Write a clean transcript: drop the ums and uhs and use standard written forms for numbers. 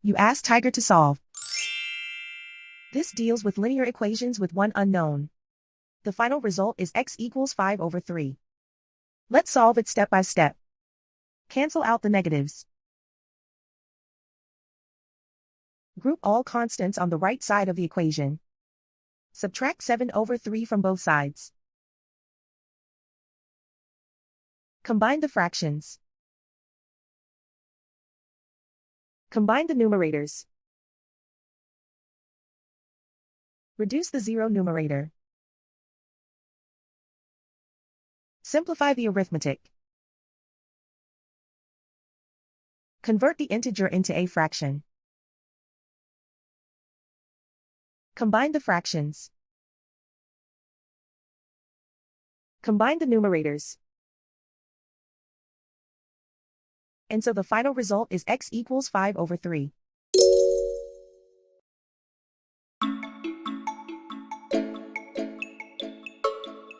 You ask Tiger to solve. This deals with linear equations with one unknown. The final result is x equals 5/3. Let's solve it step by step. Cancel out the negatives. Group all constants on the right side of the equation. Subtract 7/3 from both sides. Combine the fractions. Combine the numerators. Reduce the zero numerator. Simplify the arithmetic. Convert the integer into a fraction. Combine the fractions. Combine the numerators. And so the final result is x equals 5/3.